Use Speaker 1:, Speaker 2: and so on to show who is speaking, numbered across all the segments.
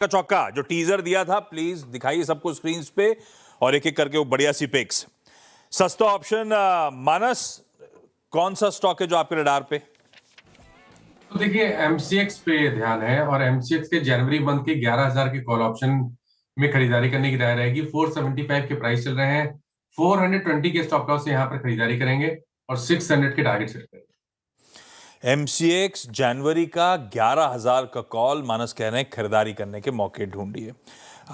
Speaker 1: का चौका जो टीजर दिया था, प्लीज दिखाइए सबको स्क्रीन पे और एक एक करके वो बढ़िया सी पिक्स। सस्ता ऑप्शन मानस, कौन सा स्टॉक है जो आपके रडार पे?
Speaker 2: तो देखिए एमसीएक्स पे ध्यान है और एमसीएक्स के जनवरी मंथ के 11,000 के कॉल ऑप्शन में खरीदारी करने की राय रहेगी। 475 के प्राइस चल रहे हैं। 420 के स्टॉप लॉस से यहाँ पर खरीदारी करेंगे और 600 के टारगेट सेट करेंगे।
Speaker 1: एमसीएक्स जनवरी का 11,000 का कॉल, मानस कह रहे हैं खरीदारी करने के मौके ढूंढिए।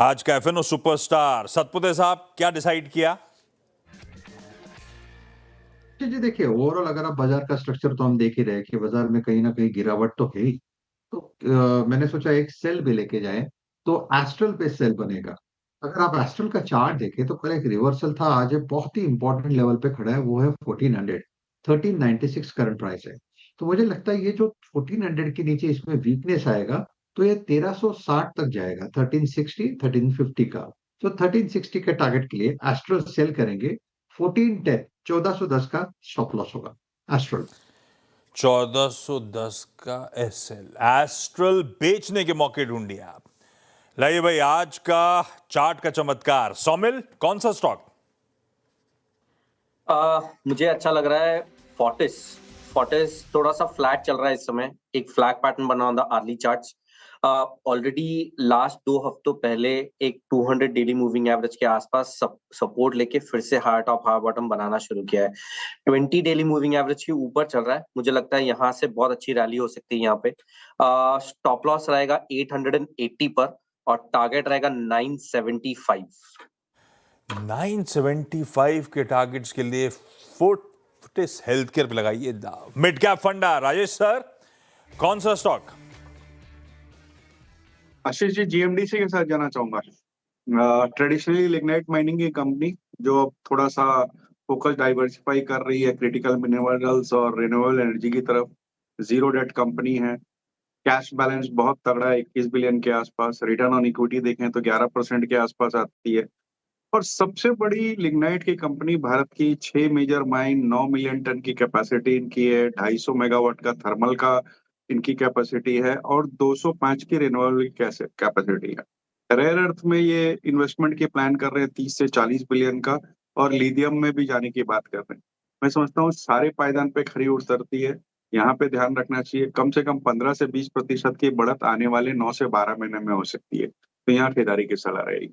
Speaker 1: आज का एफएनओ सुपरस्टार सतपुते साहब क्या डिसाइड किया?
Speaker 3: जी देखिए, ओवरऑल अगर आप बाजार का स्ट्रक्चर तो हम देख ही रहे हैं कि बाजार में कहीं ना कहीं गिरावट तो है ही। तो मैंने सोचा एक सेल भी लेके जाए, तो एस्ट्रल पे सेल बनेगा। अगर आप एस्ट्रल का चार्ट देखें तो कल एक रिवर्सल था, आज एक बहुत ही इंपॉर्टेंट लेवल पे खड़ा है, वो है 1400। 1396 करंट प्राइस है। तो मुझे लगता है ये जो 1400 के नीचे इसमें वीकनेस आएगा तो ये 1360 तक जाएगा, 1360 1350 का। तो 1360 के टारगेट के लिए एस्ट्रल सेल करेंगे। 1410 1410 का स्टॉप लॉस होगा एस्ट्रल।
Speaker 1: 1410 का एसएल एस्ट्रल बेचने के मौके ढूंढिए आप। लाइए भाई आज का चार्ट का चमत्कार। सौमिल, कौन सा स्टॉक?
Speaker 4: मुझे अच्छा लग रहा है फोर्टिस। फोर्टिस थोड़ा सा फ्लैट चल रहा है इस समय, एक फ्लैग पैटर्न बना on the early charts. Already last 2 हफ्तों पहले एक 200 डेली मूविंग एवरेज के आसपास सपोर्ट लेके फिर से हाई टॉप हाई बॉटम बनाना शुरू किया है। 20 डेली मूविंग एवरेज के ऊपर चल रहा है। मुझे लगता है यहाँ से बहुत अच्छी रैली हो सकती है। यहाँ पे स्टॉप लॉस रहेगा 880 पर और टारगेट रहेगा 975।
Speaker 1: 975 के टारगेट्स के लिए फोर्टिस हेल्थकेयर पे लगाइए दाव। मिड कैप फंडा राजेश सर, कौन सा स्टॉक?
Speaker 5: आशीष जी, जीएमडीसी के साथ जाना चाहूंगा। ट्रेडिशनली लिग्नाइट माइनिंग की कंपनी जो अब थोड़ा सा फोकस डाइवर्सिफाई कर रही है क्रिटिकल मिनरल्स और रिन्यूएबल एनर्जी की तरफ। जीरो डेट कंपनी है। कैश बैलेंस बहुत तगड़ा है, 21 बिलियन के आसपास। रिटर्न ऑन इक्विटी देखें तो 11% के आसपास आती है। और सबसे बड़ी लिग्नाइट की कंपनी भारत की 6 मेजर माइन, 9 मिलियन टन की कैपेसिटी इनकी है। 250 मेगावाट का थर्मल का इनकी कैपेसिटी है और 205 की रिन्यूएबल कैपेसिटी है। रेयर अर्थ में ये इन्वेस्टमेंट की प्लान कर रहे हैं 30 से 40 बिलियन का, और लिथियम में भी जाने की बात कर रहे हैं। मैं समझता हूँ सारे पायदान पे खरी उतरती है। यहाँ पे ध्यान रखना चाहिए, कम से कम 15 से 20% की बढ़त आने वाले 9 से 12 महीने में हो सकती है। तो यहाँ खरीदारी की सलाह रहेगी।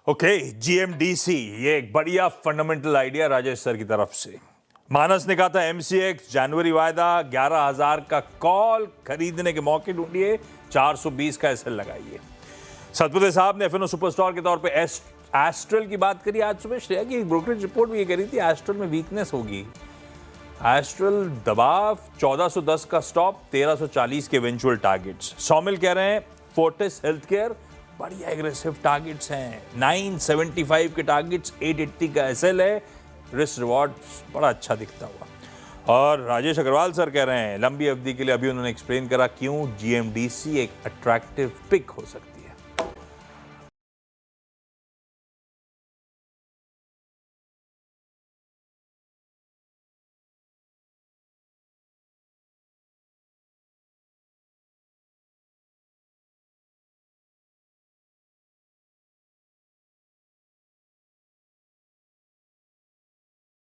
Speaker 1: ओके, जीएमडीसी, ये एक बढ़िया फंडामेंटल आइडिया राजेश सर की तरफ से। मानस ने कहा था एमसीएक्स जनवरी वायदा 11,000 का कॉल, खरीदने के मौके ढूंढिए, 420 का एसएल लगाइए। सतपुते साहब ने एफएनओ सुपरस्टार के तौर पे एस्ट्रल की बात करी। आज सुबह श्रेया की ब्रोकरेज रिपोर्ट भी ये कह रही थी एस्ट्रल में वीकनेस होगी। एस्ट्रल दबाव, 1410 का स्टॉप, 1340 के इवेंचुअल टारगेट्स। सौमिल कह रहे हैं फोर्टिस हेल्थकेयर बढ़िया एग्रेसिव टारगेट्स हैं, 975 के टारगेट्स, 880 का एसएल है, रिस्क रिवॉर्ड बड़ा अच्छा दिखता हुआ। और राजेश अग्रवाल सर कह रहे हैं लंबी अवधि के लिए, अभी उन्होंने एक्सप्लेन करा क्यों जीएमडीसी एक अट्रैक्टिव पिक हो सकता है।